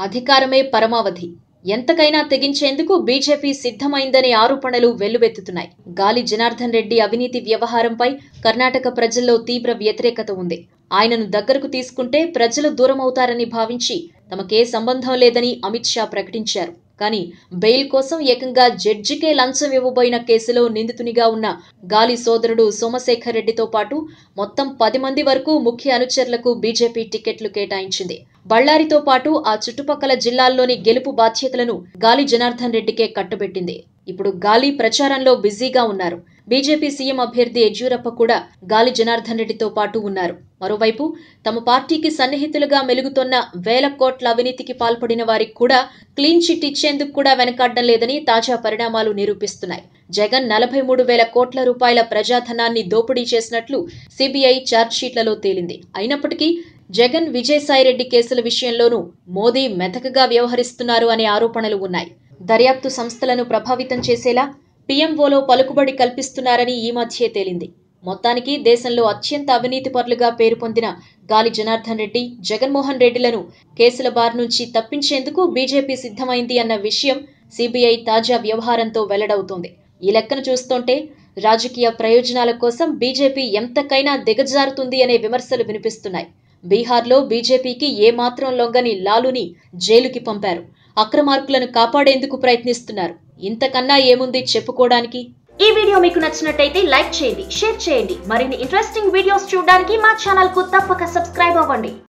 అధికారమే పరమావధి. ఎంతకైనా తెగించేందుకు బీజేపీ సిద్ధమైందనే ఆరోపణలు వెల్లువెత్తుతున్నాయి. గాలి జనార్దన్ రెడ్డి అవినీతి వ్యవహారంపై కర్ణాటక ప్రజల్లో తీవ్ర వ్యతిరేకత ఉంది. ఆయనను దగ్గరకు తీసుకుంటే ప్రజలు దూరమవుతారని భావించి తమకే సంబంధం లేదని అమిత్ షా ప్రకటించారు. కానీ బెయిల్ కోసం ఏకంగా జడ్జికే లంచం ఇవ్వబోయిన కేసులో నిందితునిగా ఉన్న గాలి సోదరుడు సోమశేఖర్ రెడ్డితో పాటు మొత్తం 10 మంది వరకు ముఖ్య అనుచరులకు బీజేపీ టికెట్లు కేటాయించింది. బళ్ళారితో పాటు ఆ చుట్టుపక్కల జిల్లాల్లోని గెలుపు బాధ్యతలను గాలి జనార్దన్ రెడ్డికే కట్టబెట్టింది. ఇప్పుడు గాలి ప్రచారంలో బిజీగా ఉన్నారు. బీజేపీ సీఎం అభ్యర్థి యడ్యూరప్ప కూడా గాలి జనార్దన్ రెడ్డితో పాటు ఉన్నారు. మరోవైపు తమ పార్టీకి సన్నిహితులుగా మెలుగుతోన్న వేల కోట్ల అవినీతికి పాల్పడిన వారికి కూడా క్లీన్ చిట్ ఇచ్చేందుకు కూడా వెనకాడడం లేదని తాజా పరిణామాలు నిరూపిస్తున్నాయి. జగన్ 43,000 కోట్ల రూపాయల ప్రజాధనాన్ని దోపిడీ చేసినట్లు సిబిఐ ఛార్జ్షీట్లలో తేలింది. అయినప్పటికీ జగన్, విజయసాయిరెడ్డి కేసుల విషయంలోనూ మోదీ మెతకగా వ్యవహరిస్తున్నారు అనే ఆరోపణలు ఉన్నాయి. దర్యాప్తు సంస్థలను ప్రభావితం చేసేలా పీఎంఓలో పలుకుబడి కల్పిస్తున్నారని ఈ మధ్యే తేలింది. మొత్తానికి దేశంలో అత్యంత అవినీతిపరులుగా పేరు పొందిన గాలి జనార్దన్ రెడ్డి, జగన్మోహన్ రెడ్డిలను కేసుల బారి నుంచి తప్పించేందుకు బీజేపీ సిద్ధమైంది అన్న విషయం సిబిఐ తాజా వ్యవహారంతో వెల్లడవుతోంది. ఈ లెక్కను చూస్తుంటే రాజకీయ ప్రయోజనాల కోసం బీజేపీ ఎంతకైనా దిగజారుతుంది అనే విమర్శలు వినిపిస్తున్నాయి. బీహార్లో బీజేపీకి ఏమాత్రం లొంగని లాలుని జైలుకి పంపారు. అక్రమార్కులను కాపాడేందుకు ప్రయత్నిస్తున్నారు. ఇంతకన్నా ఏముంది చెప్పుకోవడానికి? ఈ వీడియో మీకు నచ్చినట్టయితే లైక్ చేయండి, షేర్ చేయండి. మరిన్ని ఇంట్రెస్టింగ్ వీడియోస్ చూడడానికి మా ఛానల్ కు తప్పక సబ్స్క్రైబ్ అవ్వండి.